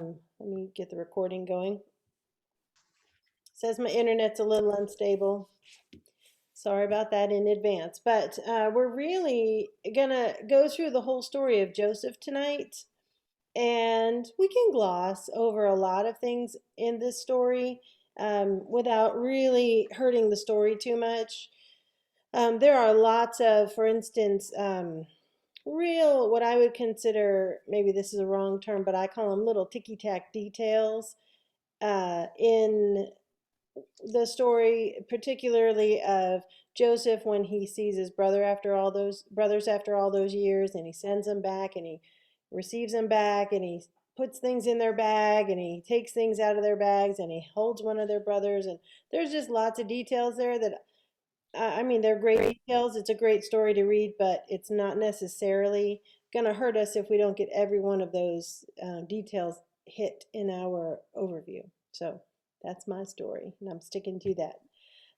Let me get the recording going. Says my internet's a little unstable. Sorry about that in advance. But we're really gonna go through the whole story of Joseph tonight. And we can gloss over a lot of things in this story without really hurting the story too much. There are lots of, for instance, real, what I would consider, maybe this is a wrong term, but I call them little ticky-tack details in the story, particularly of Joseph when he sees his brother after all those brothers after all those years, and he sends them back, and he receives them back, and he puts things in their bag, and he takes things out of their bags, and he holds one of their brothers, and there's just lots of details there that I mean, they're great details. It's a great story to read, but it's not necessarily going to hurt us if we don't get every one of those details hit in our overview. So that's my story, and I'm sticking to that.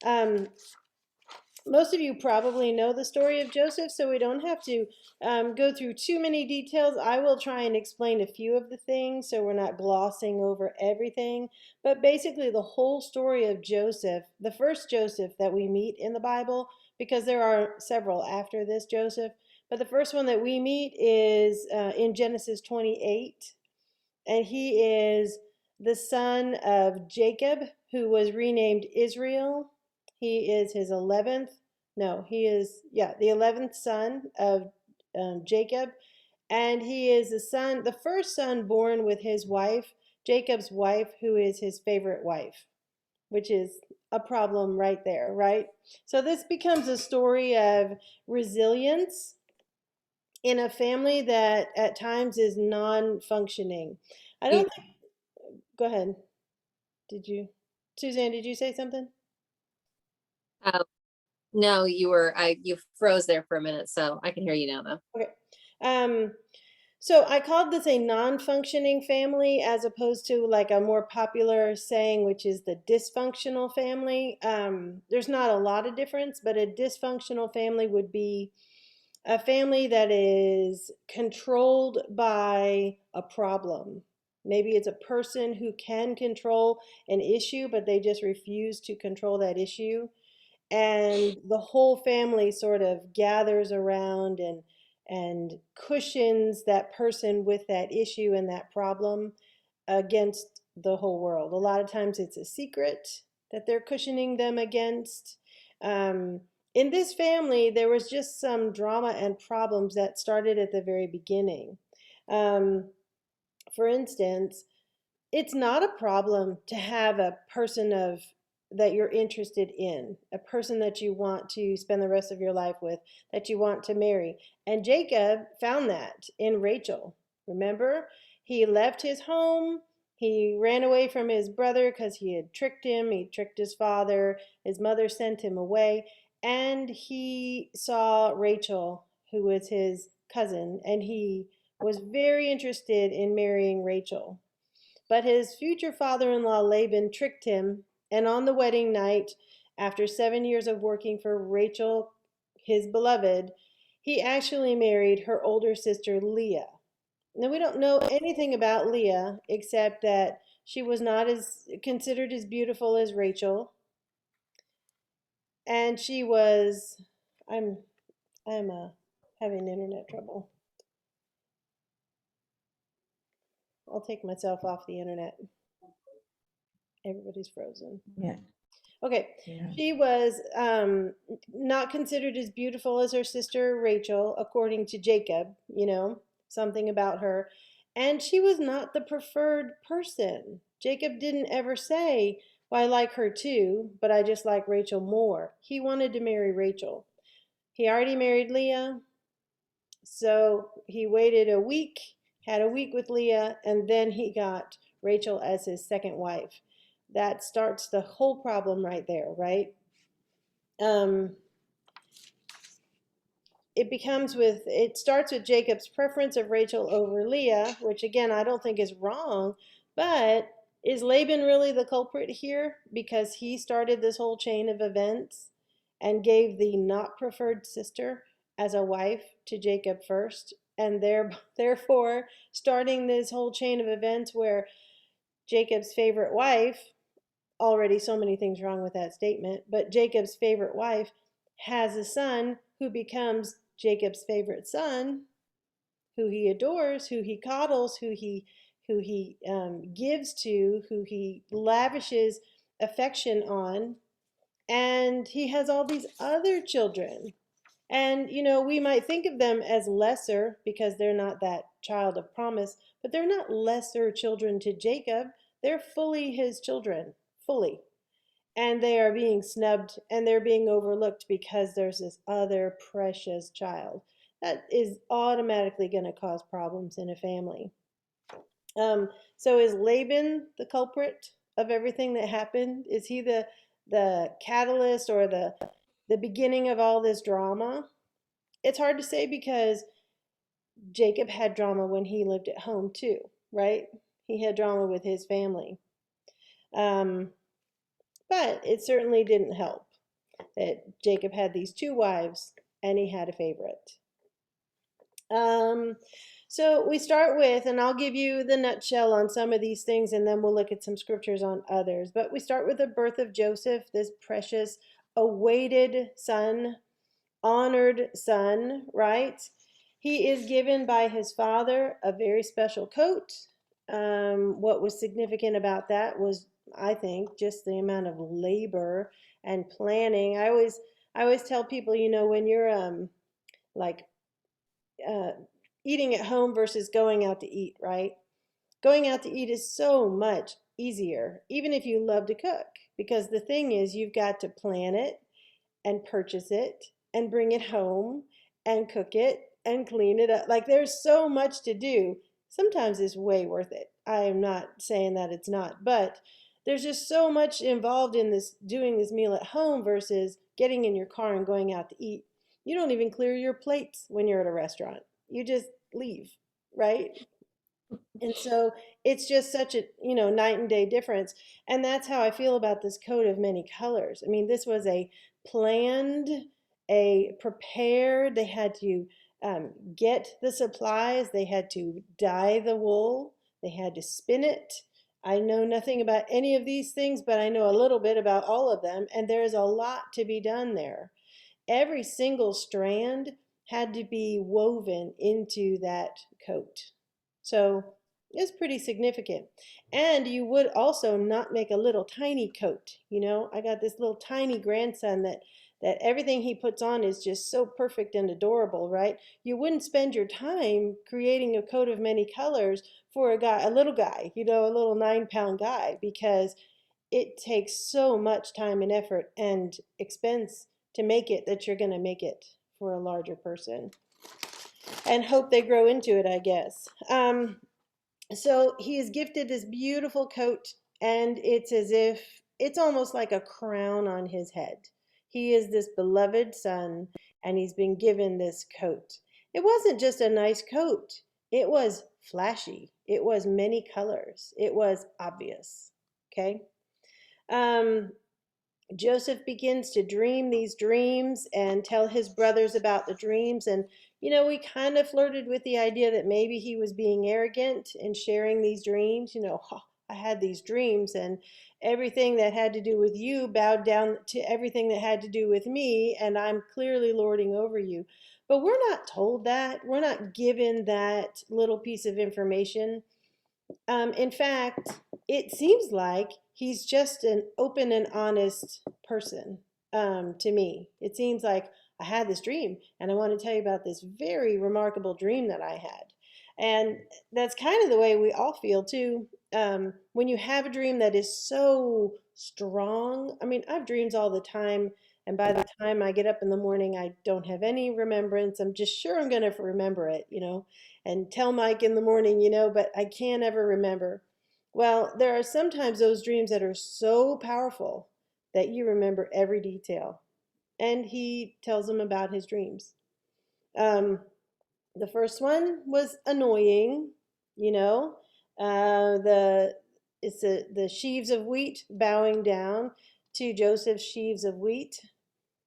Um, Most of you probably know the story of Joseph, so we don't have to go through too many details. I will try and explain a few of the things so we're not glossing over everything. But basically, the whole story of Joseph, the first Joseph that we meet in the Bible, because there are several after this Joseph, but the first one that we meet is in Genesis 28, and he is the son of Jacob, who was renamed Israel. He is his 11th, no, he is, yeah, the 11th son of Jacob. And he is the first son born with his wife, Jacob's wife, who is his favorite wife, which is a problem right there, right? So this becomes a story of resilience in a family that at times is non-functioning. I You, don't think, go ahead. Did you, Suzanne, did you say something? uh, no, you froze there for a minute, so I can hear you now though. Okay. Um, so I called this a non-functioning family as opposed to like a more popular saying, which is the dysfunctional family. There's not a lot of difference, but a dysfunctional family would be a family that is controlled by a problem. Maybe it's a person who can control an issue, but they just refuse to control that issue. And the whole family sort of gathers around and cushions that person with that issue and that problem against the whole world. A lot of times it's a secret that they're cushioning them against. Um, in this family, there was just some drama and problems that started at the very beginning. Um, for instance, it's not a problem to have a person of that you're interested in, a person that you want to spend the rest of your life with, that you want to marry. And Jacob found that in Rachel. Remember, he left his home. He ran away from his brother because he had tricked him. He tricked his father. His mother sent him away. And he saw Rachel, who was his cousin, and he was very interested in marrying Rachel. But his future father in law Laban tricked him, and on the wedding night, after 7 years of working for Rachel, his beloved, he actually married her older sister Leah. Now, we don't know anything about Leah except that she was not as considered as beautiful as Rachel, and she was. I'm I'm having internet trouble. I'll take myself off the internet. Everybody's frozen. Yeah, Okay, yeah. she was not considered as beautiful as her sister Rachel, according to Jacob, something about her. And she was not the preferred person. Jacob didn't ever say, well, I like her too, but I just like Rachel more. He wanted to marry Rachel. He already married Leah, so he waited a week, had a week with Leah, and then he got Rachel as his second wife. That starts the whole problem right there, right? Um, it starts with Jacob's preference of Rachel over Leah, which again I don't think is wrong, but is Laban really the culprit here because he started this whole chain of events and gave the not preferred sister as a wife to Jacob first and therefore starting this whole chain of events where Jacob's favorite wife, already so many things wrong with that statement, but Jacob's favorite wife has a son who becomes Jacob's favorite son, who he adores, who he coddles, who he gives to, who he lavishes affection on, and he has all these other children. And we might think of them as lesser because they're not that child of promise, but they're not lesser children to Jacob. They're fully his children, fully. And they are being snubbed and they're being overlooked because there's this other precious child that is automatically going to cause problems in a family. So is Laban the culprit of everything that happened? Is he the catalyst or the beginning of all this drama? It's hard to say because Jacob had drama when he lived at home too, right? He had drama with his family. But it certainly didn't help that Jacob had these two wives and he had a favorite. So we start with, and I'll give you the nutshell on some of these things, and then we'll look at some scriptures on others. But we start with the birth of Joseph, this precious, awaited son, honored son, right? He is given by his father a very special coat. What was significant about that was, I think, just the amount of labor and planning. I always tell people, when you're like uh, eating at home versus going out to eat, right? Going out to eat is so much easier, even if you love to cook, because the thing is, you've got to plan it and purchase it and bring it home and cook it and clean it up. Like there's so much to do. Sometimes it's way worth it. I am not saying that it's not, but there's just so much involved in this doing this meal at home versus getting in your car and going out to eat. You don't even clear your plates when you're at a restaurant. You just leave, right? And so it's just such a, night and day difference. And that's how I feel about this coat of many colors. I mean, this was a planned, a prepared, they had to get the supplies, they had to dye the wool, they had to spin it. I know nothing about any of these things, but I know a little bit about all of them, and there's a lot to be done there. Every single strand had to be woven into that coat. So it's pretty significant. And you would also not make a little tiny coat. I got this little tiny grandson that everything he puts on is just so perfect and adorable, right? You wouldn't spend your time creating a coat of many colors for a little guy, a little 9-pound guy, because it takes so much time and effort and expense to make it that you're going to make it for a larger person and hope they grow into it, I guess. So he is gifted this beautiful coat, and it's as if it's almost like a crown on his head. He is this beloved son, and he's been given this coat. It wasn't just a nice coat, it was flashy, it was many colors, it was obvious. Okay? Joseph begins to dream these dreams and tell his brothers about the dreams. And, we kind of flirted with the idea that maybe he was being arrogant in sharing these dreams. I had these dreams, and everything that had to do with you bowed down to everything that had to do with me, and I'm clearly lording over you. But we're not told that. We're not given that little piece of information. In fact, it seems like he's just an open and honest person to me. It seems like I had this dream and I want to tell you about this very remarkable dream that I had. And that's kind of the way we all feel too. When you have a dream that is so strong, I mean, I have dreams all the time. And by the time I get up in the morning, I don't have any remembrance. I'm just sure I'm going to remember it, and tell Mike in the morning, but I can't ever remember. Well, there are sometimes those dreams that are so powerful that you remember every detail. And he tells them about his dreams. The first one was annoying, you know. The sheaves of wheat bowing down to Joseph's sheaves of wheat.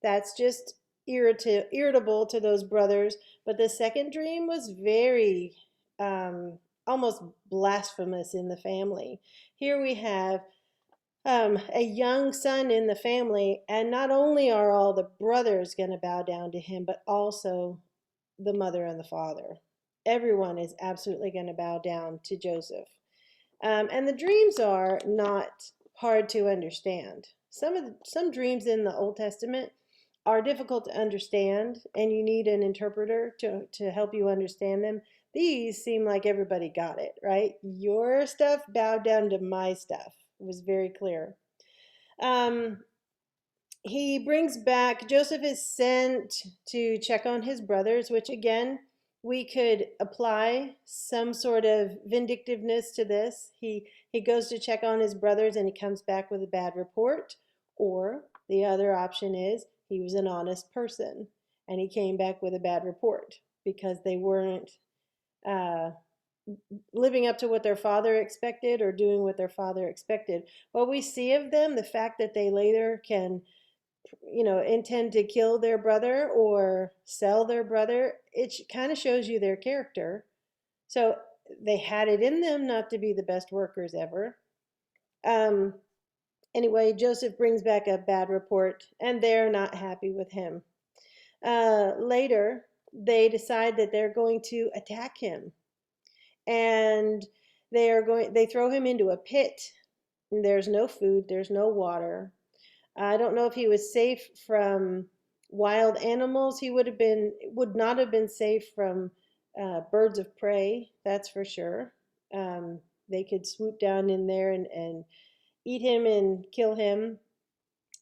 That's just irritable to those brothers. But the second dream was very almost blasphemous in the family. Here we have a young son in the family, and not only are all the brothers going to bow down to him, but also the mother and the father. Everyone is absolutely going to bow down to Joseph. And the dreams are not hard to understand. Some dreams in the Old Testament are difficult to understand, and you need an interpreter to help you understand them. These seem like everybody got it, right? Your stuff bowed down to my stuff. It was very clear. Um, he brings back, Joseph is sent to check on his brothers, which again, we could apply some sort of vindictiveness to this. He goes to check on his brothers and he comes back with a bad report. Or the other option is he was an honest person and he came back with a bad report because they weren't uh, living up to what their father expected or doing what their father expected. What we see of them, the fact that they later can intend to kill their brother or sell their brother, it kind of shows you their character. So they had it in them not to be the best workers ever. Um, anyway, Joseph brings back a bad report, and they're not happy with him. Later, they decide that they're going to attack him, and they throw him into a pit. And there's no food, there's no water. I don't know if he was safe from wild animals. He would not have been safe from birds of prey, that's for sure. They could swoop down in there and eat him and kill him.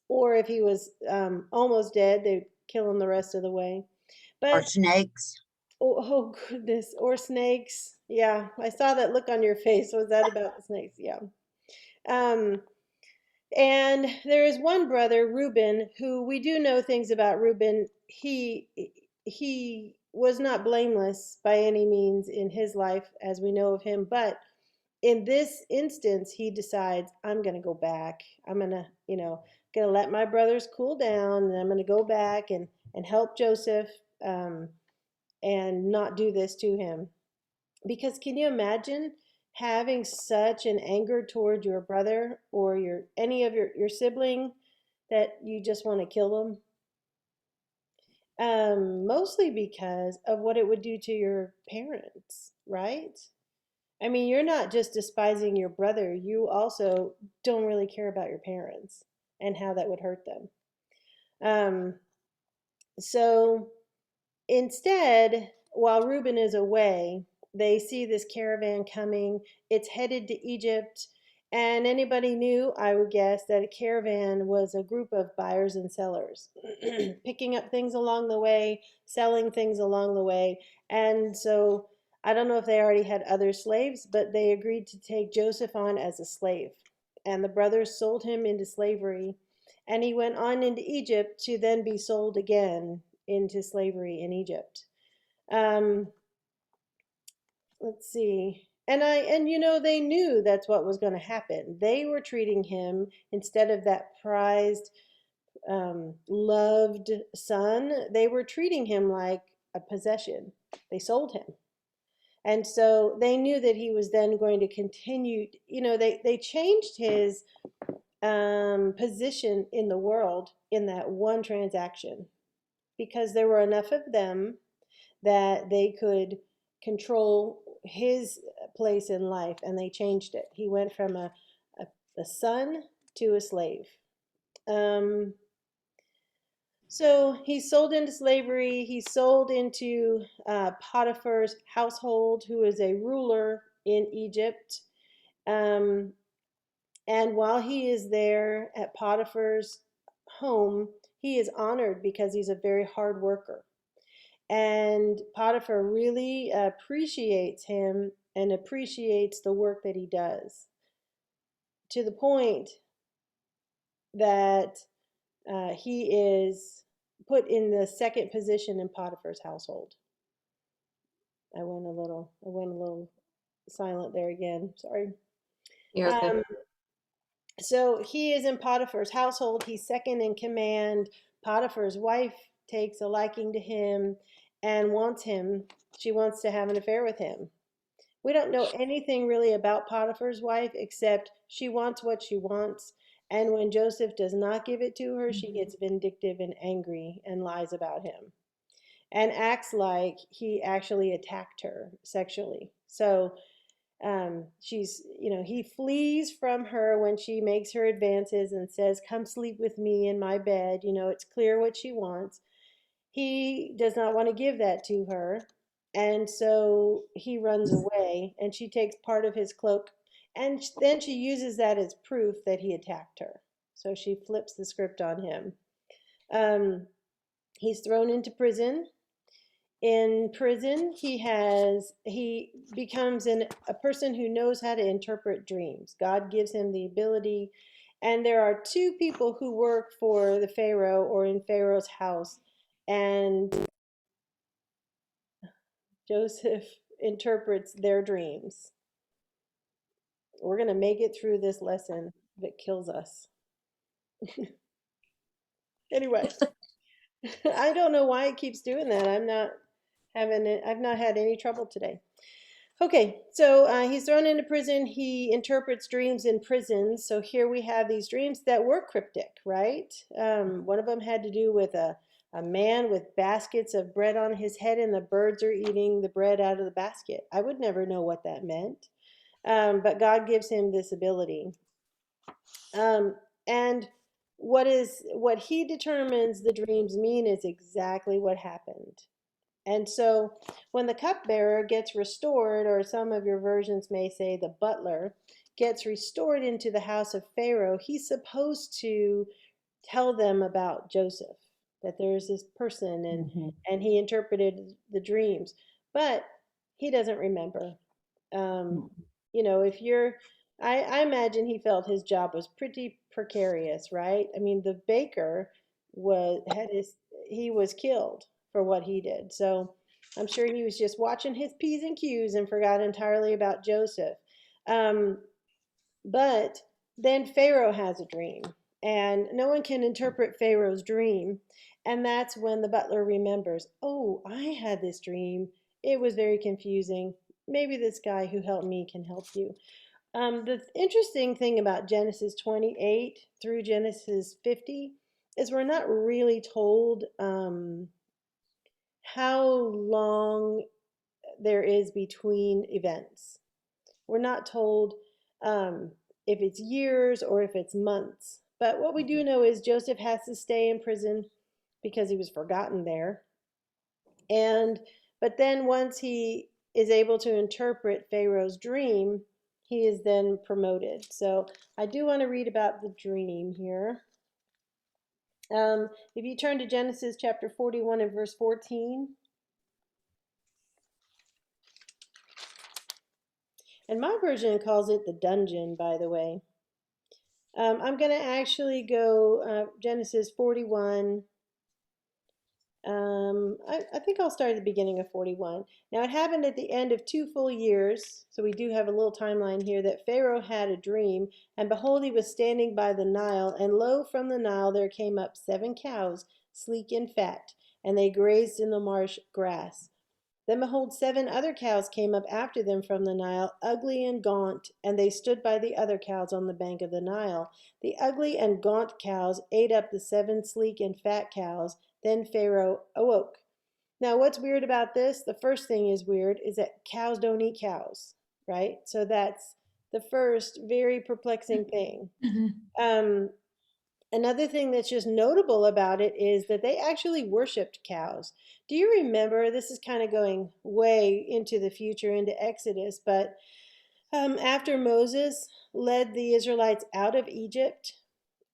Or if he was almost dead, they'd kill him the rest of the way. Or But, snakes. oh goodness, or snakes. Yeah, I saw that look on your face. Was that about the snakes? Yeah. Um, And there is one brother, Reuben, who we do know things about Reuben. He was not blameless by any means in his life as we know of him, but in this instance he decides, I'm going to go back. I'm going to, going to let my brothers cool down, and I'm going to go back and help Joseph and not do this to him. Because can you imagine having such an anger toward your brother or any of your sibling that you just want to kill them? Mostly because of what it would do to your parents, right? I mean, you're not just despising your brother, you also don't really care about your parents and how that would hurt them. Um, so Instead, while Reuben is away, they see this caravan coming. It's headed to Egypt. And anybody knew, I would guess, that a caravan was a group of buyers and sellers, picking up things along the way, selling things along the way. And so I don't know if they already had other slaves, but they agreed to take Joseph on as a slave. And the brothers sold him into slavery. And he went on into Egypt to then be sold again into slavery in Egypt. Um, let's see. And they knew that's what was going to happen. They were treating him, instead of that prized, loved son, they were treating him like a possession. They sold him. And so they knew that he was then going to continue, they changed his position in the world in that one transaction, because there were enough of them that they could control his place in life, and they changed it. He went from a son to a slave. So he's sold into slavery. He's sold into Potiphar's household, who is a ruler in Egypt. Um, and while he is there at Potiphar's home, he is honored because he's a very hard worker. And Potiphar really appreciates him and appreciates the work that he does, to the point that he is put in the second position in Potiphar's household. I went a little silent there again. Sorry. You're okay. So he is in Potiphar's household. He's second in command. Potiphar's wife takes a liking to him and wants him. She wants to have an affair with him. We don't know anything really about Potiphar's wife except she wants what she wants. And when Joseph does not give it to her, she gets vindictive and angry and lies about him and acts like he actually attacked her sexually. So he flees from her when she makes her advances and says, "Come sleep with me in my bed." It's clear what she wants. He does not want to give that to her. And so he runs away, and she takes part of his cloak. And then she uses that as proof that he attacked her. So she flips the script on him. He's thrown into prison. In prison, he becomes a person who knows how to interpret dreams. God gives him the ability. And there are two people who work for the Pharaoh or in Pharaoh's house. And Joseph interprets their dreams. We're going to make it through this lesson if it kills us. Anyway, I don't know why it keeps doing that. I've not had any trouble today. Okay, so he's thrown into prison. He interprets dreams in prison. So here we have these dreams that were cryptic, right? One of them had to do with a man with baskets of bread on his head, and the birds are eating the bread out of the basket. I would never know what that meant, but God gives him this ability. And what he determines the dreams mean is exactly what happened. And so when the cupbearer gets restored, or some of your versions may say the butler gets restored into the house of Pharaoh, he's supposed to tell them about Joseph, that there's this person and he interpreted the dreams. But he doesn't remember. If I imagine he felt his job was pretty precarious, right? I mean, the baker he was killed for what he did. So I'm sure he was just watching his P's and Q's and forgot entirely about Joseph. But then Pharaoh has a dream, and no one can interpret Pharaoh's dream. And that's when the butler remembers, "Oh, I had this dream. It was very confusing. Maybe this guy who helped me can help you." The interesting thing about Genesis 28 through Genesis 50 is we're not really told how long there is between events. We're not told if it's years or if it's months. But what we do know is Joseph has to stay in prison because he was forgotten there. But then once he is able to interpret Pharaoh's dream, he is then promoted. So I do want to read about the dream here. If you turn to Genesis chapter 41 and verse 14. And my version calls it the dungeon, by the way. I'm going to actually go Genesis 41. I think I'll start at the beginning of 41. Now, it happened at the end of 2 full years, so we do have a little timeline here, that Pharaoh had a dream, and behold, he was standing by the Nile, and lo, from the Nile there came up 7 cows, sleek and fat, and they grazed in the marsh grass. Then behold, 7 other cows came up after them from the Nile, ugly and gaunt, and they stood by the other cows on the bank of the Nile. The ugly and gaunt cows ate up the 7 sleek and fat cows. Then Pharaoh awoke. Now, what's weird about this? The first thing is weird is that cows don't eat cows, right? So that's the first very perplexing thing. Another thing that's just notable about it is that they actually worshiped cows. Do you remember? This is kind of going way into the future, into Exodus, but after Moses led the Israelites out of Egypt,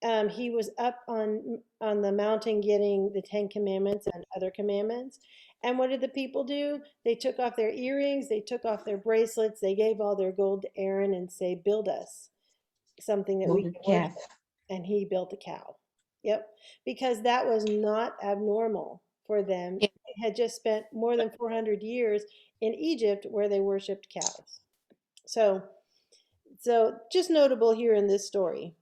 he was up on the mountain getting the 10 Commandments and other commandments. And what did the people do? They took off their earrings, they took off their bracelets, they gave all their gold to Aaron and say, "Build us something that we can worship." And he built a cow. Yep. Because that was not abnormal for them. Yeah. They had just spent more than 400 years in Egypt where they worshiped cows. So just notable here in this story.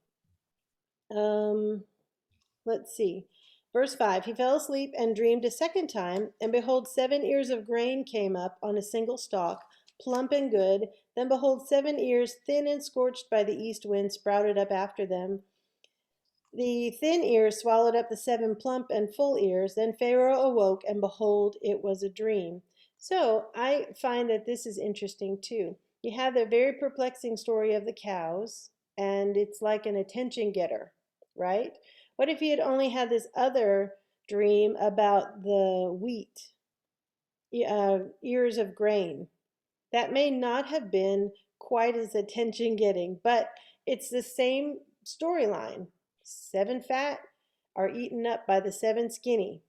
Let's see. Verse 5, he fell asleep and dreamed a second time, and behold, 7 ears of grain came up on a single stalk, plump and good. Then behold, 7 ears, thin and scorched by the east wind, sprouted up after them. The thin ears swallowed up the 7 plump and full ears. Then Pharaoh awoke, and behold, it was a dream. So I find that this is interesting too. You have the very perplexing story of the cows, and it's like an attention getter, right? What if he had only had this other dream about the wheat, ears of grain? That may not have been quite as attention getting, but it's the same storyline. 7 fat are eaten up by the 7 skinny.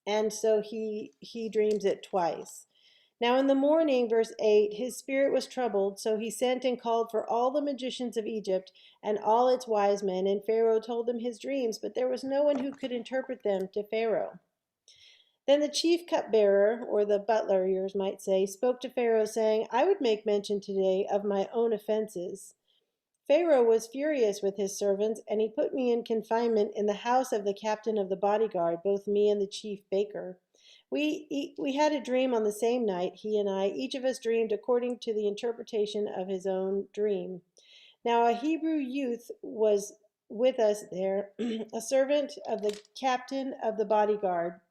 And so he dreams it twice. Now in the morning, verse 8, his spirit was troubled, so he sent and called for all the magicians of Egypt and all its wise men, and Pharaoh told them his dreams, but there was no one who could interpret them to Pharaoh. Then the chief cupbearer, or the butler, yours might say, spoke to Pharaoh, saying, I would make mention today of my own offenses. Pharaoh was furious with his servants, and he put me in confinement in the house of the captain of the bodyguard, both me and the chief baker. We had a dream on the same night, he and I. Each of us dreamed according to the interpretation of his own dream. Now a Hebrew youth was with us there, a servant of the captain of the bodyguard.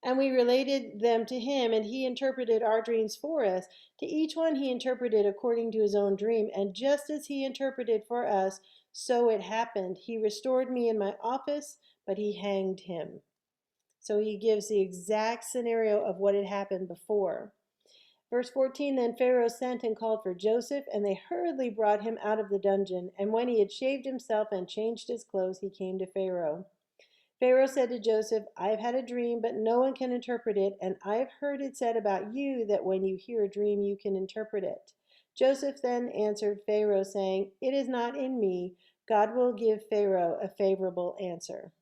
And we related them to him, and he interpreted our dreams for us. To each one he interpreted according to his own dream, and just as he interpreted for us, so it happened. He restored me in my office, but he hanged him. So he gives the exact scenario of what had happened before. Verse 14, then Pharaoh sent and called for Joseph, and they hurriedly brought him out of the dungeon. And when he had shaved himself and changed his clothes, he came to Pharaoh. Pharaoh said to Joseph, I have had a dream, but no one can interpret it, and I have heard it said about you that when you hear a dream, you can interpret it. Joseph then answered Pharaoh, saying, It is not in me. God will give Pharaoh a favorable answer.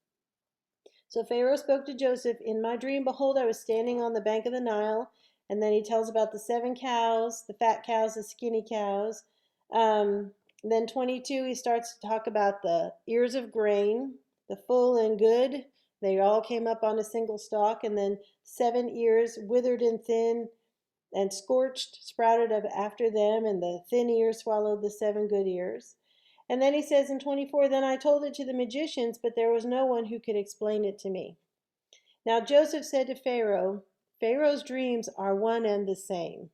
So Pharaoh spoke to Joseph, in my dream, behold, I was standing on the bank of the Nile. And then he tells about the 7 cows, the fat cows, the skinny cows. Then 22, he starts to talk about the ears of grain, the full and good. They all came up on a single stalk. And then 7 ears, withered and thin and scorched, sprouted up after them. And the thin ears swallowed the 7 good ears. And then he says in 24, then I told it to the magicians, but there was no one who could explain it to me. Now Joseph said to Pharaoh, Pharaoh's dreams are one and the same.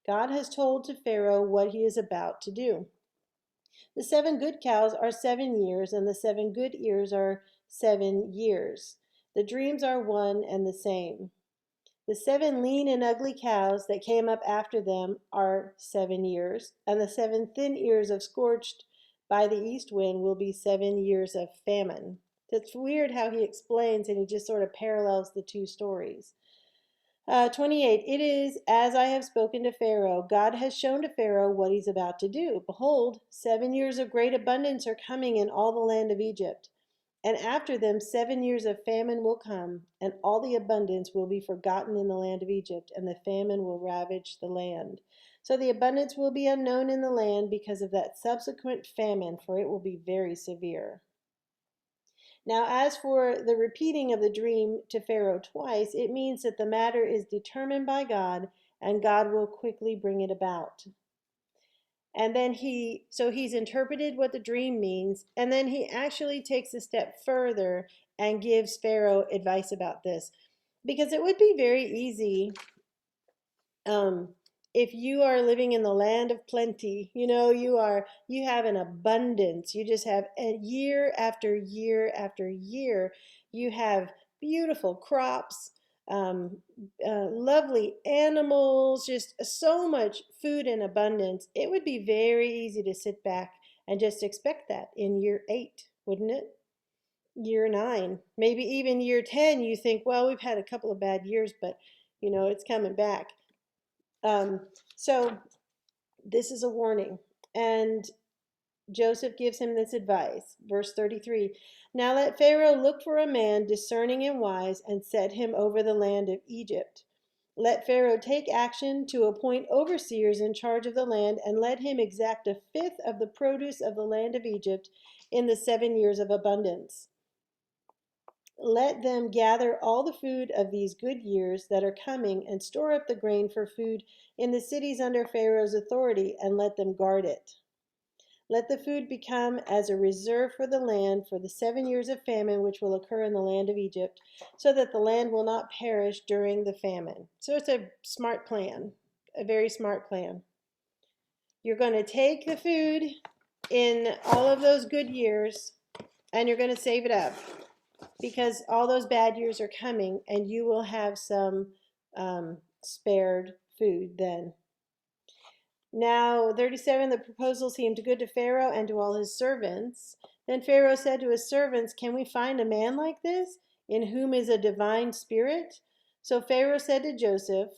God has told to Pharaoh what he is about to do. The 7 good cows are 7 years, and the 7 good ears are 7 years. The dreams are one and the same. The 7 lean and ugly cows that came up after them are 7 years, and the 7 thin ears of scorched by the east wind will be 7 years of famine. It's weird how he explains, and he just sort of parallels the 2 stories. 28, it is as I have spoken to Pharaoh. God has shown to Pharaoh what he's about to do. Behold, 7 years of great abundance are coming in all the land of Egypt. And after them 7 years of famine will come, and all the abundance will be forgotten in the land of Egypt, and the famine will ravage the land. So the abundance will be unknown in the land because of that subsequent famine, for it will be very severe. Now, as for the repeating of the dream to Pharaoh twice, it means that the matter is determined by God, and God will quickly bring it about. And then he's interpreted what the dream means, and then he actually takes a step further and gives Pharaoh advice about this. Because it would be very easy if you are living in the land of plenty, you have an abundance. You just have year after year after year, you have beautiful crops, lovely animals, just so much food in abundance. It would be very easy to sit back and just expect that in year 8, wouldn't it? Year 9, maybe even year 10, you think, well, we've had a couple of bad years, but it's coming back. So this is a warning. And Joseph gives him this advice. Verse 33, now let Pharaoh look for a man discerning and wise and set him over the land of Egypt. Let Pharaoh take action to appoint overseers in charge of the land, and let him exact 1/5 of the produce of the land of Egypt in the 7 years of abundance. Let them gather all the food of these good years that are coming and store up the grain for food in the cities under Pharaoh's authority, and let them guard it. Let the food become as a reserve for the land for the 7 years of famine which will occur in the land of Egypt, so that the land will not perish during the famine. So it's a smart plan, a very smart plan. You're going to take the food in all of those good years and you're going to save it up, because all those bad years are coming and you will have some spared food then. Now, 37, the proposal seemed good to Pharaoh and to all his servants. Then Pharaoh said to his servants, "Can we find a man like this, in whom is a divine spirit?" So Pharaoh said to Joseph,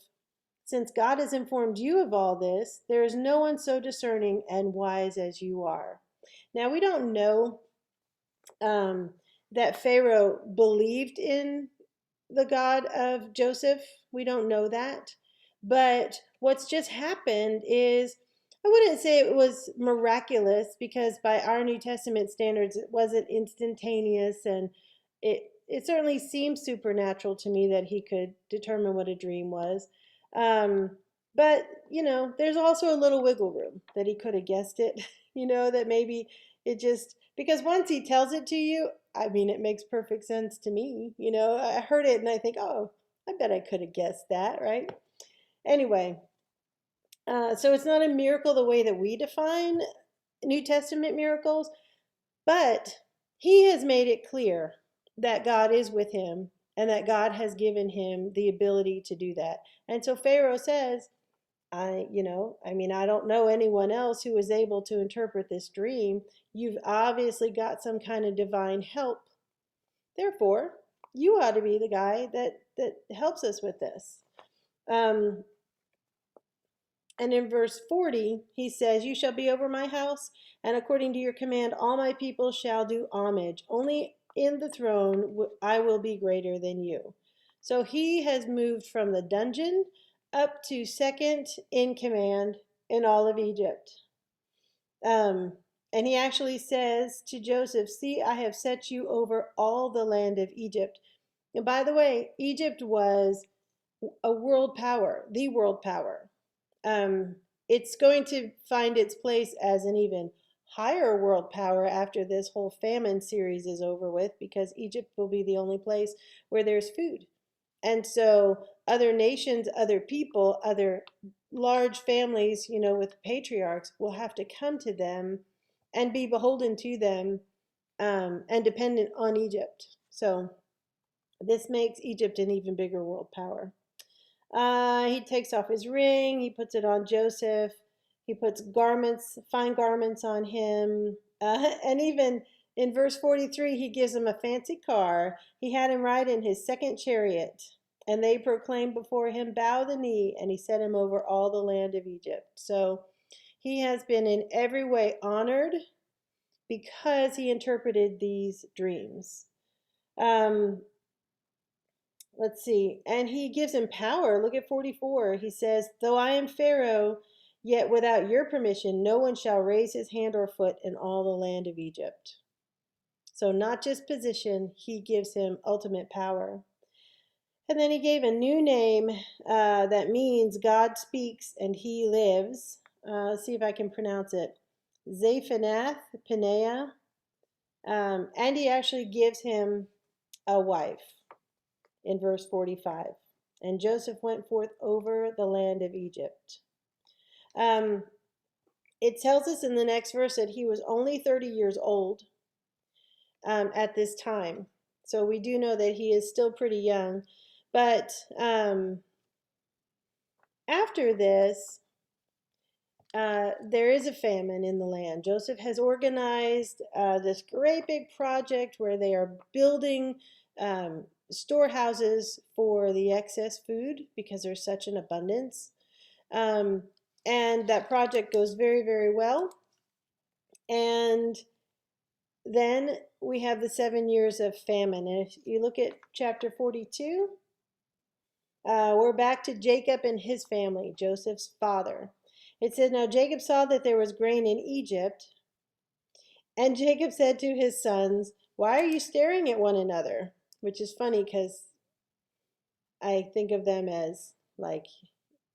"Since God has informed you of all this, there is no one so discerning and wise as you are." Now, we don't know that Pharaoh believed in the God of Joseph. We don't know that. But what's just happened is, I wouldn't say it was miraculous, because by our New Testament standards, it wasn't instantaneous, and it certainly seems supernatural to me that he could determine what a dream was. But, there's also a little wiggle room that he could have guessed it, that maybe it just, because once he tells it to you, I mean, it makes perfect sense to me. I heard it and I think, oh, I bet I could have guessed that, right? Anyway, so it's not a miracle the way that we define New Testament miracles, but he has made it clear that God is with him and that God has given him the ability to do that. And so Pharaoh says, I don't know anyone else who was able to interpret this dream. You've obviously got some kind of divine help. Therefore, you ought to be the guy that helps us with this. And in verse 40, he says, "You shall be over my house, and according to your command, all my people shall do homage. Only in the throne I will be greater than you." So he has moved from the dungeon up to second in command in all of Egypt. And he actually says to Joseph, "See, I have set you over all the land of Egypt." And by the way, Egypt was a world power, the world power. It's going to find its place as an even higher world power after this whole famine series is over with, because Egypt will be the only place where there's food. And so other nations, other people, other large families, with patriarchs, will have to come to them and be beholden to them, and dependent on Egypt. So this makes Egypt an even bigger world power. He takes off his ring, he puts it on Joseph, he puts garments, fine garments on him, and even in verse 43, he gives him a fancy car. He had him ride in his second chariot, and they proclaimed before him, "Bow the knee," and he set him over all the land of Egypt. So he has been in every way honored because he interpreted these dreams. Let's see. And he gives him power. Look at 44. He says, "Though I am Pharaoh, yet without your permission, no one shall raise his hand or foot in all the land of Egypt." So not just position, he gives him ultimate power. And then he gave a new name that means God speaks and he lives. Let's see if I can pronounce it. Zaphanath Paneah. And he actually gives him a wife in verse 45. And Joseph went forth over the land of Egypt. It tells us in the next verse that he was only 30 years old at this time. So we do know that he is still pretty young. But after this, there is a famine in the land. Joseph has organized this great big project where they are building storehouses for the excess food because there's such an abundance. And that project goes very, very well. And then we have the 7 years of famine. And if you look at chapter 42, we're back to Jacob and his family, Joseph's father. It says, "Now Jacob saw that there was grain in Egypt, and Jacob said to his sons, 'Why are you staring at one another?'" which is funny because I think of them as like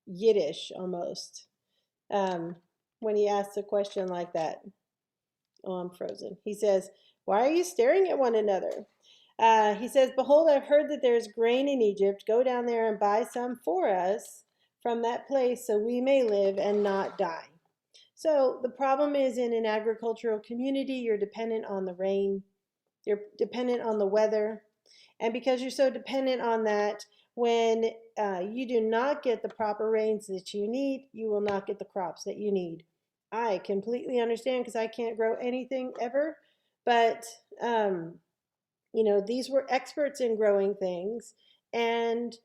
Yiddish almost. When he asks a question like that. Oh, I'm frozen. He says, "Why are you staring at one another?" He says, "Behold, I've heard that there is grain in Egypt. Go down there and buy some for us from that place so we may live and not die." So the problem is in an agricultural community, you're dependent on the rain, you're dependent on the weather. And because you're so dependent on that, when you do not get the proper rains that you need, you will not get the crops that you need. I completely understand because I can't grow anything ever. But, these were experts in growing things, and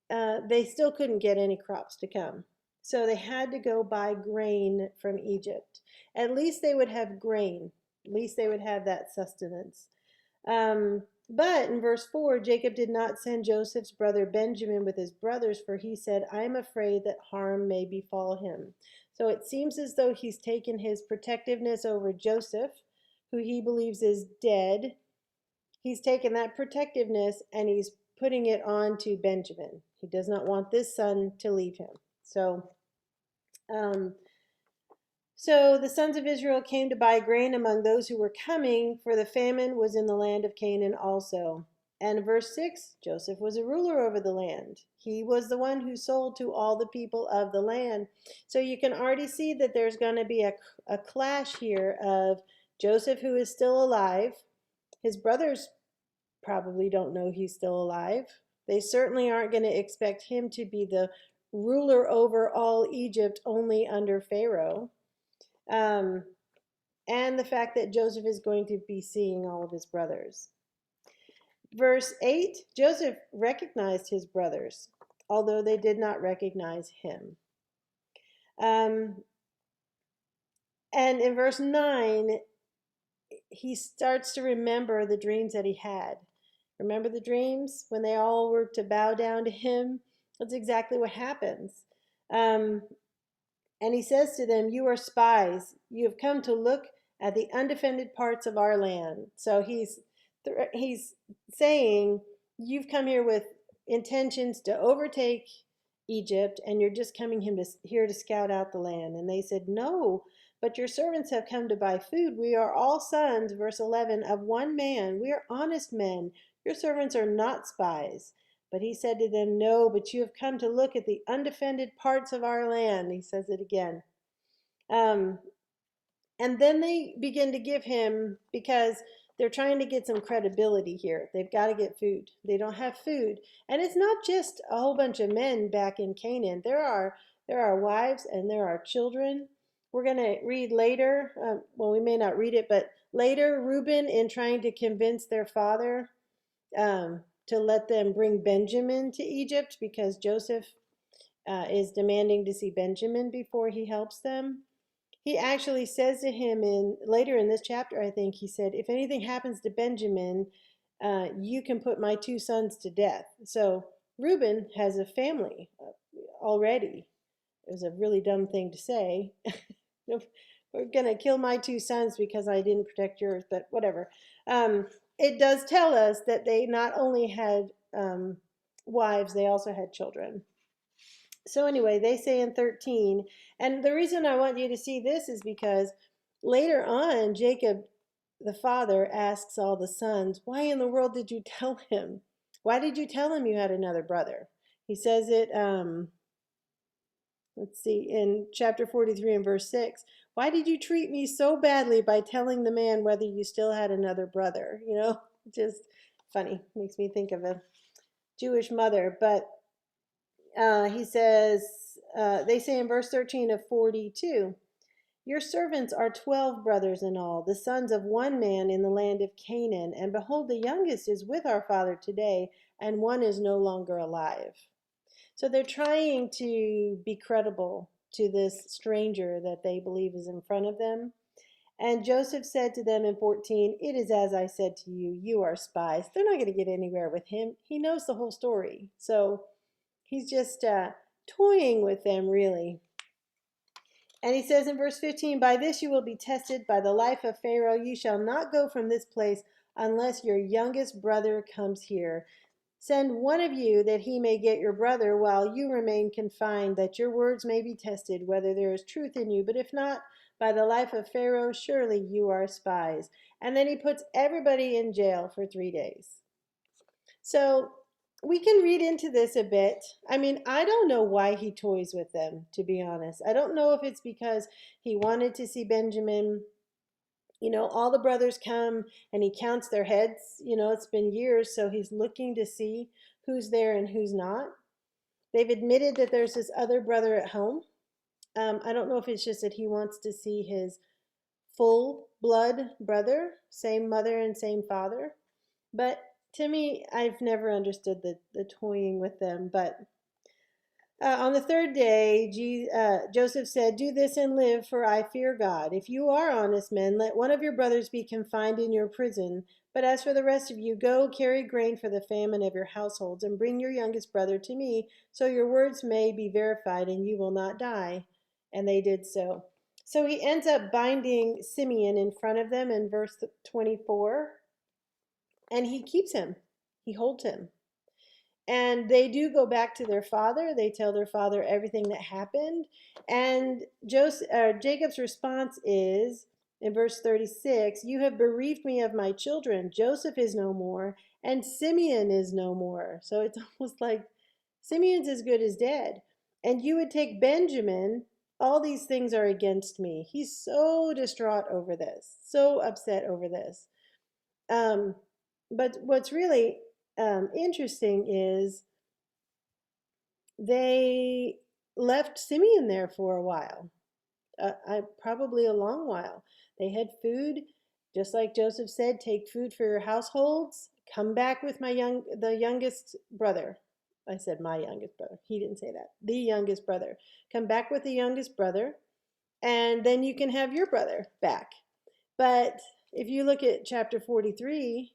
they still couldn't get any crops to come. So they had to go buy grain from Egypt. At least they would have grain. At least they would have that sustenance. But in verse 4, Jacob did not send Joseph's brother Benjamin with his brothers, for he said, "I am afraid that harm may befall him." So it seems as though he's taken his protectiveness over Joseph, who he believes is dead. He's taken that protectiveness and he's putting it on to Benjamin. He does not want this son to leave him. Um, so the sons of Israel came to buy grain among those who were coming, for the famine was in the land of Canaan also. And verse 6, Joseph was a ruler over the land. He was the one who sold to all the people of the land. So you can already see that there's going to be a clash here of Joseph, who is still alive. His brothers probably don't know he's still alive. They certainly aren't going to expect him to be the ruler over all Egypt only under Pharaoh. And the fact that Joseph is going to be seeing all of his brothers. Verse 8, Joseph recognized his brothers, although they did not recognize him. And in verse 9, he starts to remember the dreams that he had. Remember the dreams when they all were to bow down to him? That's exactly what happens. And he says to them, "You are spies. You have come to look at the undefended parts of our land." So he's saying, you've come here with intentions to overtake Egypt, and you're just coming here to scout out the land. And they said, "No, but your servants have come to buy food. We are all sons," verse 11, "of one man. We are honest men. Your servants are not spies." But he said to them, "No, but you have come to look at the undefended parts of our land." He says it again. And then they begin to give him, because they're trying to get some credibility here. They've got to get food. They don't have food. And it's not just a whole bunch of men back in Canaan. There are wives and there are children. We're going to read later, we may not read it, but later, Reuben, in trying to convince their father to let them bring Benjamin to Egypt, because Joseph is demanding to see Benjamin before he helps them. He actually says to him later in this chapter, I think, he said, "If anything happens to Benjamin, you can put my two sons to death." So Reuben has a family already. It was a really dumb thing to say. We're going to kill my two sons because I didn't protect yours, but whatever. It does tell us that they not only had wives, they also had children. So anyway, they say in 13, and the reason I want you to see this is because later on, Jacob, the father, asks all the sons, "Why in the world did you tell him? Why did you tell him you had another brother?" He says it, let's see, in chapter 43 and verse 6. "Why did you treat me so badly by telling the man whether you still had another brother?" Just funny. Makes me think of a Jewish mother. But he says, they say in verse 13 of 42, "Your servants are 12 brothers in all, the sons of one man in the land of Canaan. And behold, the youngest is with our father today, and one is no longer alive." So they're trying to be credible to this stranger that they believe is in front of them. And Joseph said to them in 14, "It is as I said to you, you are spies." They're not going to get anywhere with him. He knows the whole story. So he's just toying with them, really. And he says in verse 15, "By this you will be tested, by the life of Pharaoh. You shall not go from this place unless your youngest brother comes here. Send one of you that he may get your brother while you remain confined, that your words may be tested, whether there is truth in you. But if not, by the life of Pharaoh, surely you are spies. And then he puts everybody in jail for 3 days. So we can read into this a bit. I mean, I don't know why he toys with them, to be honest. I don't know if it's because he wanted to see Benjamin. You know, all the brothers come and he counts their heads. You know, it's been years, so he's looking to see who's there and who's not. They've admitted that there's this other brother at home. I don't know if it's just that he wants to see his full blood brother, same mother and same father. But to me, I've never understood the toying with them. But on the third day, Joseph said, "Do this and live, for I fear God. If you are honest men, let one of your brothers be confined in your prison. But as for the rest of you, go carry grain for the famine of your households, and bring your youngest brother to me, so your words may be verified, and you will not die." And they did so. So he ends up binding Simeon in front of them in verse 24, and he keeps him, he holds him. And they do go back to their father. They tell their father everything that happened. And Jacob's response is in verse 36, "You have bereaved me of my children. Joseph is no more, and Simeon is no more." So it's almost like Simeon's as good as dead. "And you would take Benjamin. All these things are against me." He's so distraught over this, so upset over this. Um, but what's really interesting is they left Simeon there for a while, probably a long while. They had food, just like Joseph said, "Take food for your households. Come back with the youngest brother." I said my youngest brother. He didn't say that. The youngest brother. "Come back with the youngest brother, and then you can have your brother back." But if you look at chapter 43,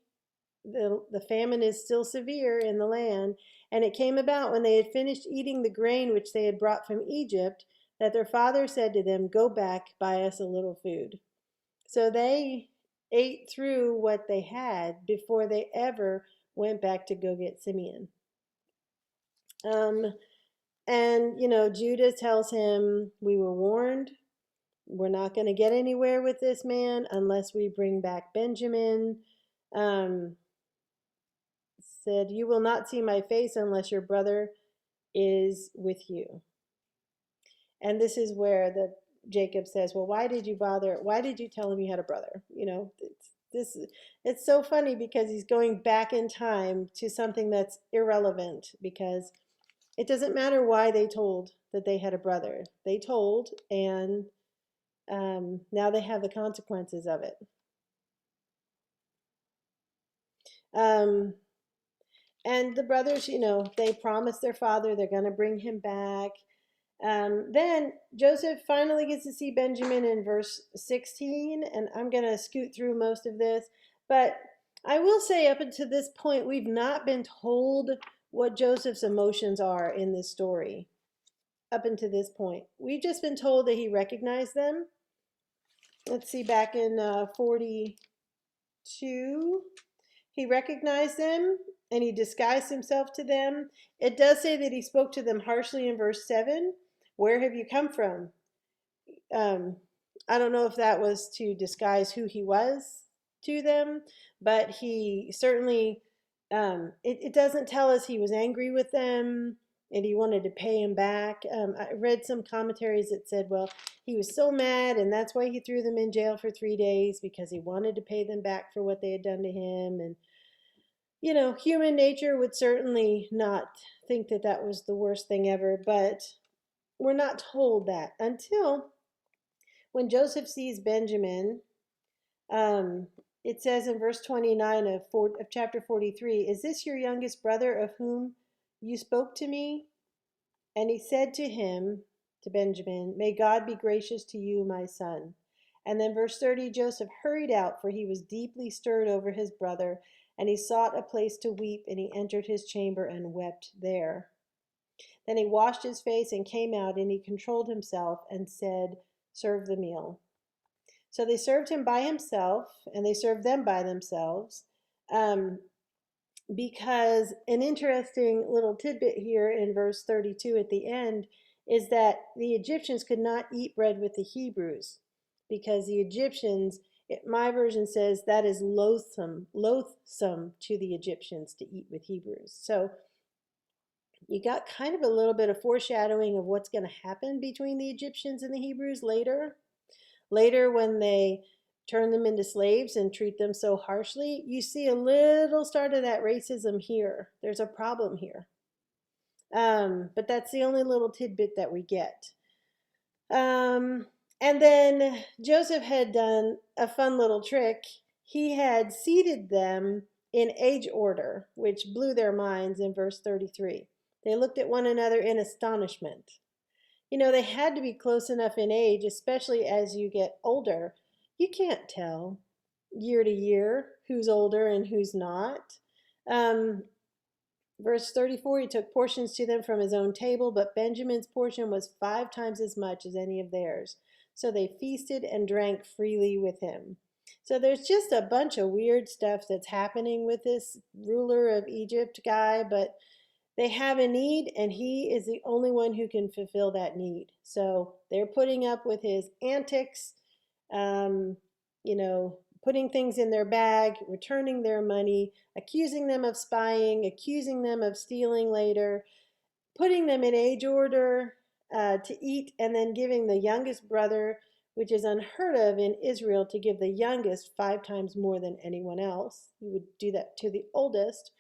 the famine is still severe in the land. "And it came about when they had finished eating the grain which they had brought from Egypt, that their father said to them, 'Go back, buy us a little food.'" So they ate through what they had before they ever went back to go get Simeon. And, Judah tells him, "We were warned. We're not going to get anywhere with this man unless we bring back Benjamin." Said, "You will not see my face unless your brother is with you." And this is where Jacob says, "Well, why did you bother? Why did you tell him you had a brother?" It's so funny because he's going back in time to something that's irrelevant, because it doesn't matter why they told that they had a brother. They told, and now they have the consequences of it. And the brothers, they promised their father they're going to bring him back. Then Joseph finally gets to see Benjamin in verse 16, and I'm going to scoot through most of this. But I will say, up until this point, we've not been told what Joseph's emotions are in this story. Up until this point, we've just been told that he recognized them. Let's see, back in 42, he recognized them and he disguised himself to them. It does say that he spoke to them harshly in verse 7. "Where have you come from?" I don't know if that was to disguise who he was to them, but he certainly, it doesn't tell us he was angry with them and he wanted to pay him back. I read some commentaries that said, well, he was so mad and that's why he threw them in jail for 3 days, because he wanted to pay them back for what they had done to him. And, human nature would certainly not think that that was the worst thing ever, but we're not told that until when Joseph sees Benjamin. It says in verse 29 of chapter 43, "Is this your youngest brother of whom you spoke to me?" And he said to him, to Benjamin, "May God be gracious to you, my son." And then verse 30, Joseph hurried out, for he was deeply stirred over his brother, and he sought a place to weep, and he entered his chamber and wept there. Then he washed his face and came out, and he controlled himself and said, "Serve the meal." So they served him by himself, and they served them by themselves. Because an interesting little tidbit here in verse 32 at the end is that the Egyptians could not eat bread with the Hebrews because the Egyptians, my version says that is loathsome to the Egyptians to eat with Hebrews. So you got kind of a little bit of foreshadowing of what's going to happen between the Egyptians and the Hebrews later. Later, when they turn them into slaves and treat them so harshly, you see a little start of that racism here. There's a problem here. But that's the only little tidbit that we get. And then Joseph had done a fun little trick. He had seated them in age order, which blew their minds in verse 33. They looked at one another in astonishment. You know, they had to be close enough in age, especially as you get older. You can't tell year to year who's older and who's not. Verse 34, he took portions to them from his own table, but Benjamin's portion was 5 times as much as any of theirs. So they feasted and drank freely with him. So there's just a bunch of weird stuff that's happening with this ruler of Egypt guy, but they have a need, and he is the only one who can fulfill that need. So they're putting up with his antics, you know, putting things in their bag, returning their money, accusing them of spying, accusing them of stealing later, putting them in age order to eat, and then giving the youngest brother, which is unheard of in Israel, to give the youngest 5 times more than anyone else. You would do that to the oldest.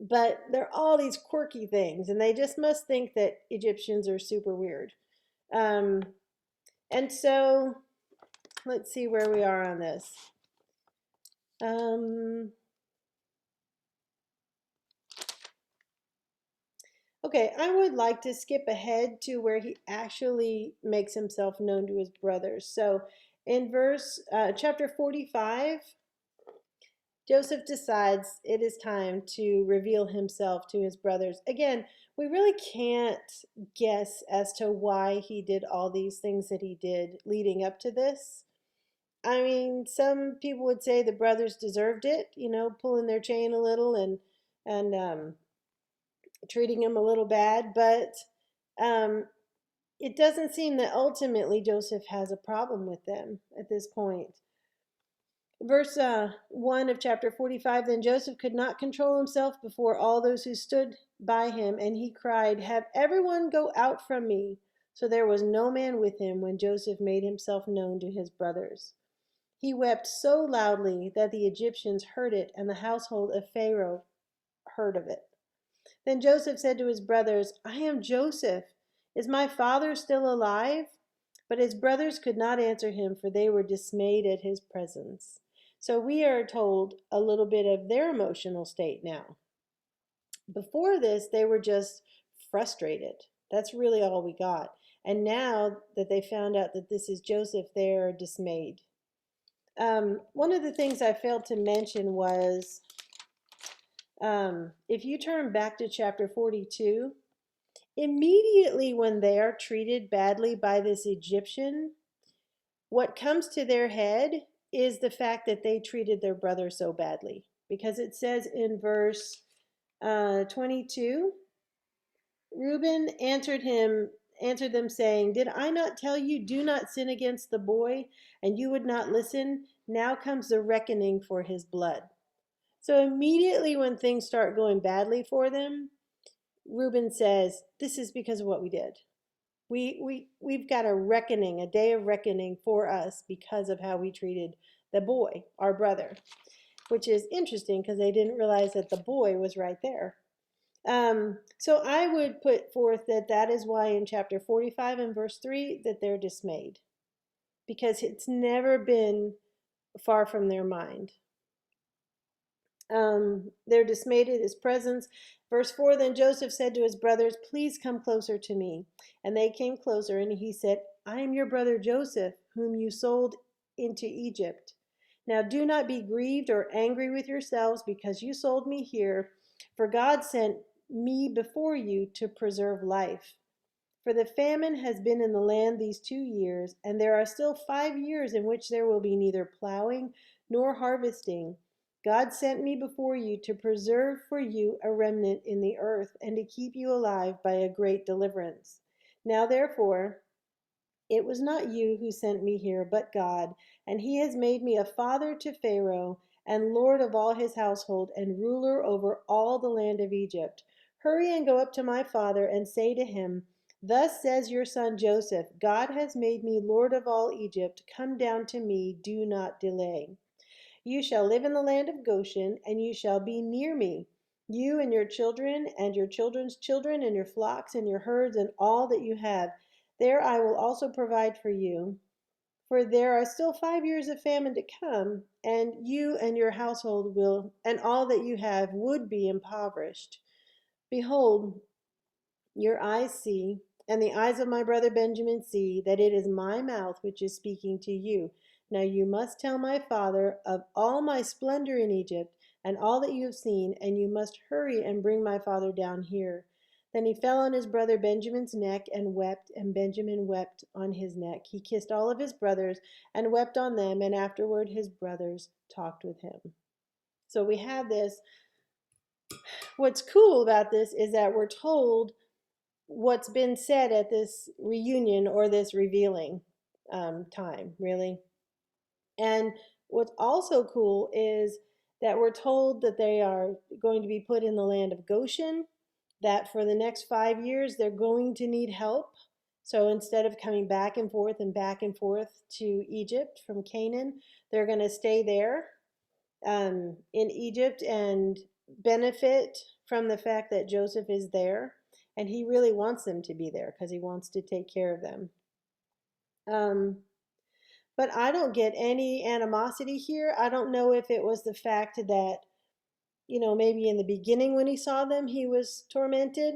But they're all these quirky things, and they just must think that Egyptians are super weird. And so let's see where we are on this. Okay, I would like to skip ahead to where he actually makes himself known to his brothers. So in chapter 45, Joseph decides it is time to reveal himself to his brothers. Again, we really can't guess as to why he did all these things that he did leading up to this. I mean, some people would say the brothers deserved it, you know, pulling their chain a little and treating him a little bad, but it doesn't seem that ultimately Joseph has a problem with them at this point. Verse 1 of chapter 45, then Joseph could not control himself before all those who stood by him, and he cried, have everyone go out from me. So there was no man with him when Joseph made himself known to his brothers. He wept so loudly that the Egyptians heard it, and the household of Pharaoh heard of it. Then Joseph said to his brothers, I am Joseph. Is my father still alive? But his brothers could not answer him, for they were dismayed at his presence. So we are told a little bit of their emotional state now. Before this, they were just frustrated. That's really all we got. And now that they found out that this is Joseph, they're dismayed. One of the things I failed to mention was, if you turn back to chapter 42, immediately when they are treated badly by this Egyptian, what comes to their head is the fact that they treated their brother so badly. Because it says in verse 22, Reuben answered them saying, did I not tell you, do not sin against the boy, and you would not listen? Now comes the reckoning for his blood. So immediately when things start going badly for them, Reuben says, this is because of what we did. We've got a reckoning, a day of reckoning for us because of how we treated the boy, our brother, which is interesting because they didn't realize that the boy was right there. So I would put forth that is why in chapter 45 and verse 3 that they're dismayed, because it's never been far from their mind. They're dismayed at his presence. Verse 4, then Joseph said to his brothers, please come closer to me. And they came closer, and he said, I am your brother Joseph, whom you sold into Egypt. Now do not be grieved or angry with yourselves because you sold me here, for God sent me before you to preserve life. For the famine has been in the land these 2 years, and there are still 5 years in which there will be neither plowing nor harvesting. God sent me before you to preserve for you a remnant in the earth and to keep you alive by a great deliverance. Now, therefore, it was not you who sent me here, but God, and he has made me a father to Pharaoh and lord of all his household and ruler over all the land of Egypt. Hurry and go up to my father and say to him, Thus says your son Joseph, God has made me lord of all Egypt. Come down to me, do not delay. You shall live in the land of Goshen, and you shall be near me, you and your children's children, and your flocks and your herds, and all that you have. There I will also provide for you. For there are still 5 years of famine to come, and you and your household will, and all that you have would be impoverished. Behold, your eyes see, and the eyes of my brother Benjamin see, that it is my mouth which is speaking to you. Now you must tell my father of all my splendor in Egypt, and all that you have seen, and you must hurry and bring my father down here. Then he fell on his brother Benjamin's neck and wept, and Benjamin wept on his neck. He kissed all of his brothers and wept on them, and afterward his brothers talked with him. So we have this. What's cool about this is that we're told what's been said at this reunion or this revealing time, really. And what's also cool is that we're told that they are going to be put in the land of Goshen, that for the next 5 years they're going to need help. So instead of coming back and forth to Egypt from Canaan, they're going to stay there in Egypt and benefit from the fact that Joseph is there. And he really wants them to be there because he wants to take care of them. Um, but I don't get any animosity here. I don't know if it was the fact that, maybe in the beginning when he saw them, he was tormented.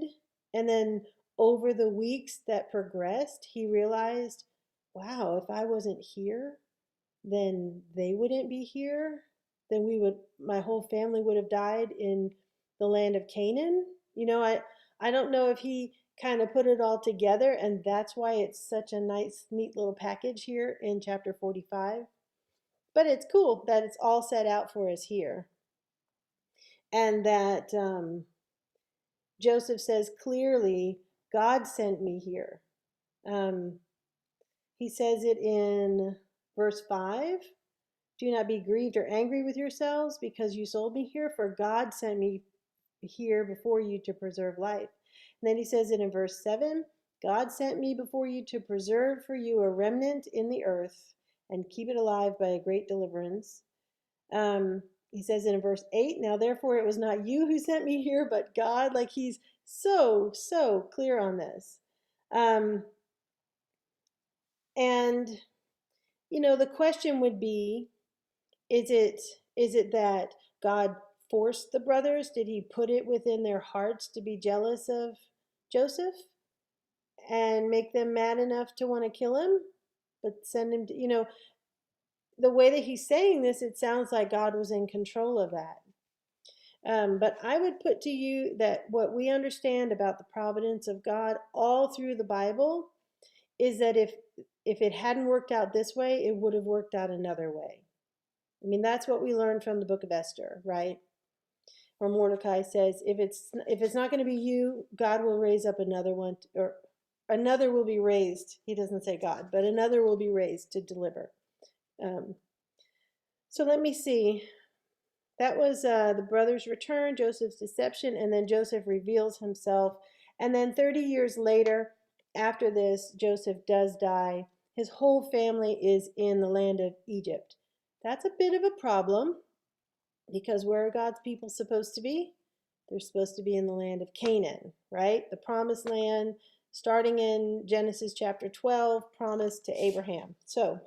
And then over the weeks that progressed, he realized, wow, if I wasn't here, then they wouldn't be here. Then my whole family would have died in the land of Canaan. I don't know if he kind of put it all together, and that's why it's such a nice, neat little package here in chapter 45. But it's cool that it's all set out for us here. And that Joseph says clearly, God sent me here. He says it in verse 5. Do not be grieved or angry with yourselves because you sold me here, for God sent me here before you to preserve life. And then he says it in verse 7. God sent me before you to preserve for you a remnant in the earth and keep it alive by a great deliverance. He says it in verse 8. Now, therefore, it was not you who sent me here, but God. Like he's so clear on this. And, the question would be, is it that God forced the brothers? Did he put it within their hearts to be jealous of Joseph and make them mad enough to want to kill him, but send him to, the way that he's saying this, it sounds like God was in control of that. But I would put to you that what we understand about the providence of God all through the Bible is that if it hadn't worked out this way, it would have worked out another way. I mean, that's what we learned from the book of Esther, right? Where Mordecai says, if it's not going to be you, God will raise up another one, or another will be raised. He doesn't say God, but another will be raised to deliver. So let me see. That was the brothers' return, Joseph's deception, and then Joseph reveals himself. And then 30 years later, after this, Joseph does die. His whole family is in the land of Egypt. That's a bit of a problem because where are God's people supposed to be? They're supposed to be in the land of Canaan, right? The promised land, starting in Genesis chapter 12, promised to Abraham. So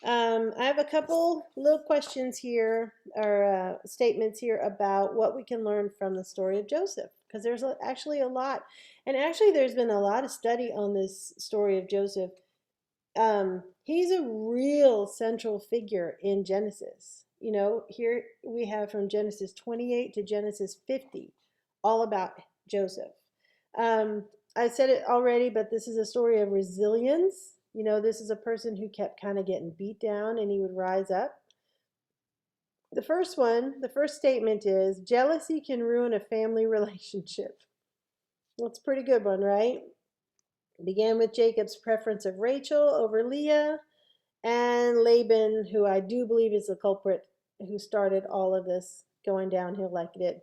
I have a couple little questions here, or statements here about what we can learn from the story of Joseph, because there's actually a lot. And actually, there's been a lot of study on this story of Joseph. He's a real central figure in Genesis. Here we have from Genesis 28 to Genesis 50, all about Joseph. I said it already, but this is a story of resilience. This is a person who kept kind of getting beat down and he would rise up. The first statement is jealousy can ruin a family relationship. That's a pretty good one, right? It began with Jacob's preference of Rachel over Leah, and Laban, who I do believe is the culprit who started all of this going downhill like it did.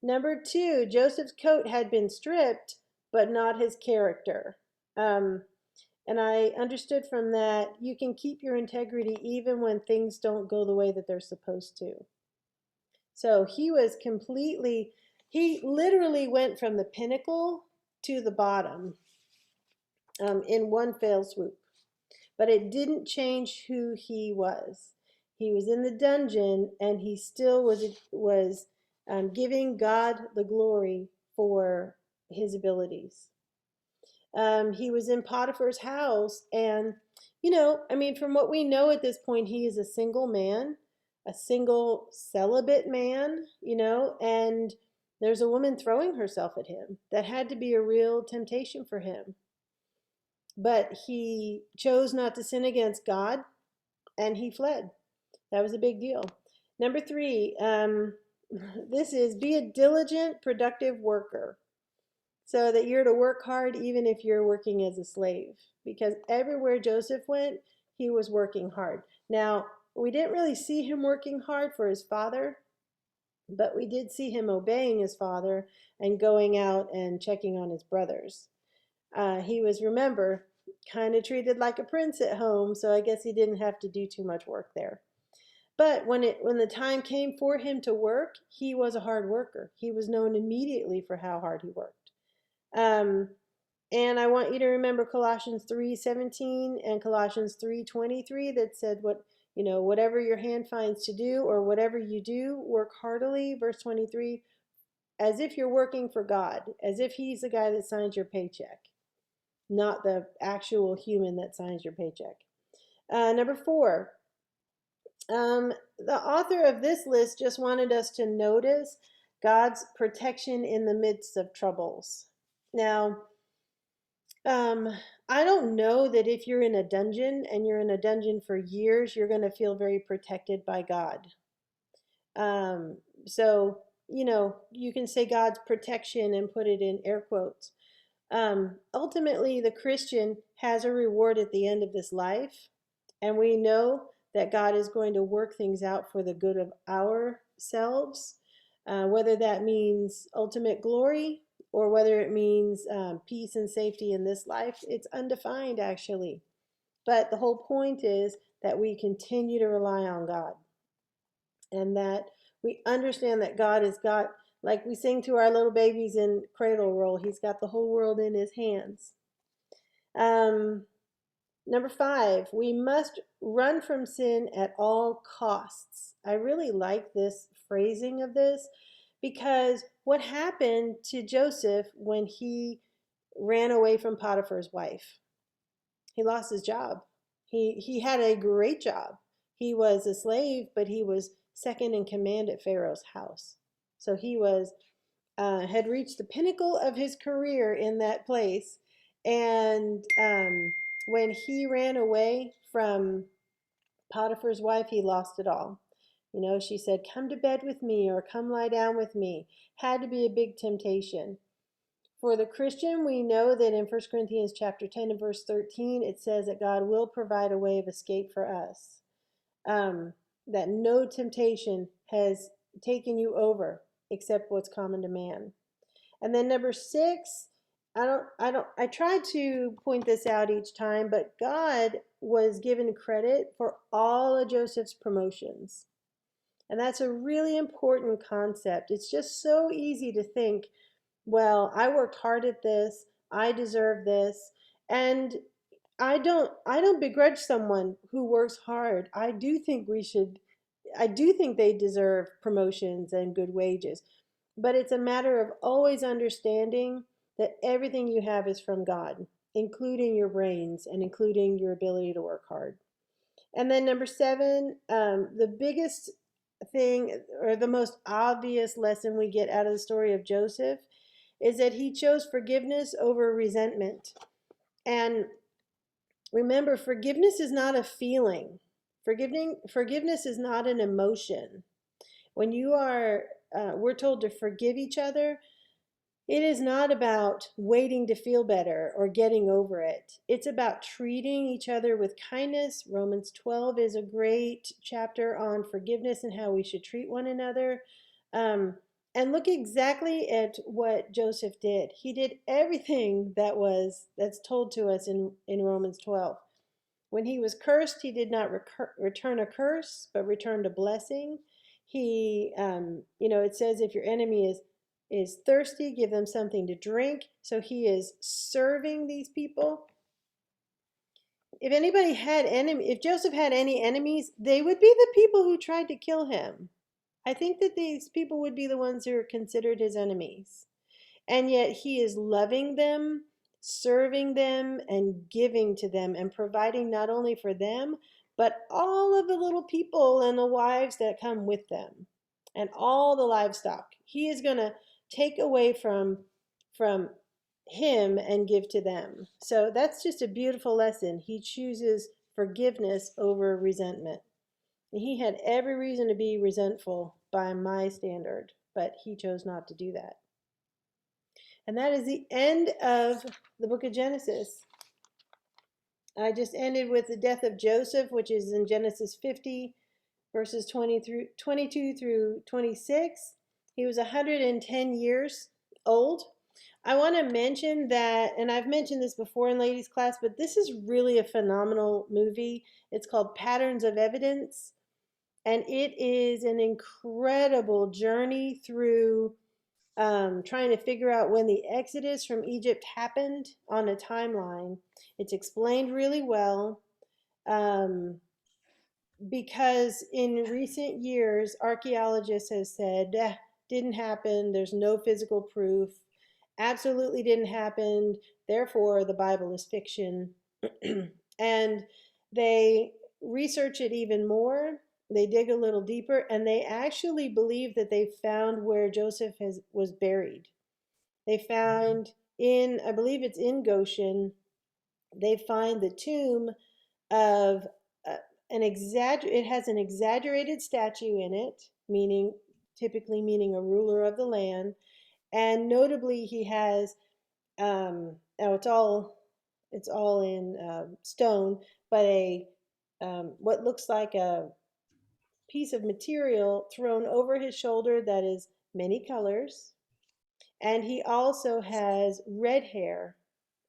Number two, Joseph's coat had been stripped, but not his character. And I understood from that you can keep your integrity even when things don't go the way that they're supposed to. So he literally went from the pinnacle to the bottom in one fell swoop. But it didn't change who he was. He was in the dungeon, and he still was giving God the glory for his abilities. He was in Potiphar's house, and from what we know at this point, he is a single man, a single celibate man, and there's a woman throwing herself at him. That had to be a real temptation for him. But he chose not to sin against God, and he fled. That was a big deal. Number three, this is be a diligent, productive worker. So that you're to work hard even if you're working as a slave. Because everywhere Joseph went, he was working hard. Now, we didn't really see him working hard for his father, but we did see him obeying his father and going out and checking on his brothers. He was, remember, kind of treated like a prince at home, so I guess he didn't have to do too much work there. But when the time came for him to work, he was a hard worker. He was known immediately for how hard he worked. And I want you to remember Colossians 3:17 and Colossians 3:23 that said, whatever your hand finds to do or whatever you do, work heartily. Verse 23, as if you're working for God, as if he's the guy that signs your paycheck, not the actual human that signs your paycheck. Number four, the author of this list just wanted us to notice God's protection in the midst of troubles. Now, I don't know that if you're in a dungeon and you're in a dungeon for years, you're going to feel very protected by God. So, you can say God's protection and put it in air quotes. Ultimately, the Christian has a reward at the end of this life, and we know that God is going to work things out for the good of ourselves, whether that means ultimate glory or whether it means peace and safety in this life. It's undefined, actually. But the whole point is that we continue to rely on God and that we understand that God has got, like we sing to our little babies in cradle roll, he's got the whole world in his hands. Number five, we must run from sin at all costs. I really like this phrasing of this because what happened to Joseph when he ran away from Potiphar's wife? He lost his job. He had a great job. He was a slave, but he was second in command at Pharaoh's house. So he had reached the pinnacle of his career in that place. And when he ran away from Potiphar's wife, he lost it all. She said, come to bed with me or come lie down with me. Had to be a big temptation. For the Christian, we know that in 1 Corinthians chapter 10 and verse 13, it says that God will provide a way of escape for us. That no temptation has taken you over except what's common to man. And then number six, I tried to point this out each time, but God was given credit for all of Joseph's promotions. And that's a really important concept. It's just so easy to think, well, I worked hard at this, I deserve this. And I don't begrudge someone who works hard. I do think they deserve promotions and good wages. But it's a matter of always understanding that everything you have is from God, including your brains and including your ability to work hard. And then number seven, the biggest thing or the most obvious lesson we get out of the story of Joseph is that he chose forgiveness over resentment. And remember, forgiveness is not a feeling. Forgiveness is not an emotion. When you are, we're told to forgive each other, it is not about waiting to feel better or getting over it. It's about treating each other with kindness. Romans 12 is a great chapter on forgiveness and how we should treat one another. And look exactly at what Joseph did. He did everything that's told to us in Romans 12. When he was cursed, he did not return a curse, but returned a blessing. He, it says if your enemy is thirsty, give them something to drink. So he is serving these people. If Joseph had any enemies, they would be the people who tried to kill him. I think that these people would be the ones who are considered his enemies. And yet he is loving them, serving them, and giving to them, and providing not only for them, but all of the little people and the wives that come with them, and all the livestock. He is going to take away from him and give to them. So that's just a beautiful lesson. He chooses forgiveness over resentment. He had every reason to be resentful by my standard, but he chose not to do that. And that is the end of the book of Genesis. I just ended with the death of Joseph, which is in Genesis 50, verses 22 through 26. He was 110 years old. I want to mention that, and I've mentioned this before in ladies' class, but this is really a phenomenal movie. It's called Patterns of Evidence, and it is an incredible journey through trying to figure out when the exodus from Egypt happened on a timeline. It's explained really well because in recent years, archaeologists have said, didn't happen, there's no physical proof, absolutely didn't happen, therefore the Bible is fiction. And they research it even more. They dig a little deeper, and they actually believe that they found where Joseph was buried. They found I believe it's in Goshen, they find the tomb of it has an exaggerated statue in it, typically meaning a ruler of the land, and notably he has, it's all in stone, but what looks like a piece of material thrown over his shoulder that is many colors. And he also has red hair,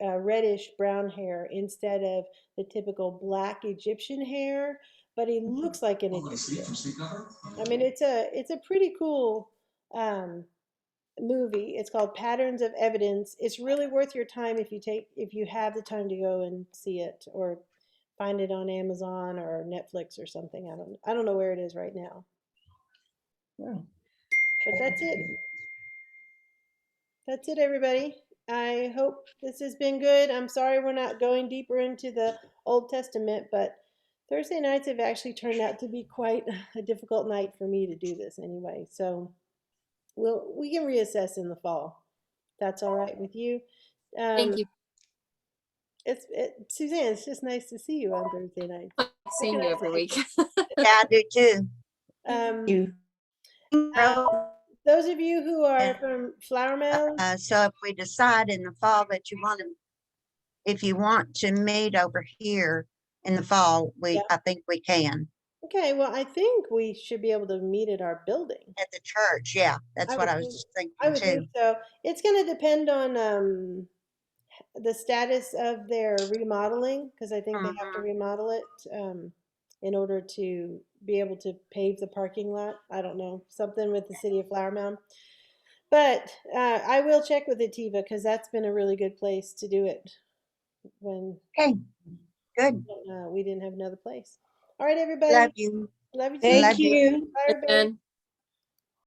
reddish brown hair, instead of the typical black Egyptian hair, but he looks like an Egyptian. I mean, it's a pretty cool movie. It's called Patterns of Evidence. It's really worth your time if you have the time to go and see it, or find it on Amazon or Netflix or something. I don't know where it is right now. Yeah. But that's it. That's it, everybody. I hope this has been good. I'm sorry we're not going deeper into the Old Testament, but Thursday nights have actually turned out to be quite a difficult night for me to do this anyway. So we can reassess in the fall. That's all right with you. Thank you. Suzanne, it's just nice to see you on Thursday nights. Seeing you every week. Yeah, I do too. You. Those of you who are from Flower Mound, So if we decide in the fall that if you want to meet over here in the fall, I think we can. okay, well, I think we should be able to meet at our building. At the church, yeah, that's what I was just I would thinking think too. so. It's going to depend on the status of their remodeling, because I think they have to remodel it in order to be able to pave the parking lot. I don't know, something with the city of Flower Mound. But I will check with Ativa, because that's been a really good place to do it when Okay, good. we didn't have another place. All right, everybody. Love you. Love you too. Thank Love you. you. Bye, everybody. And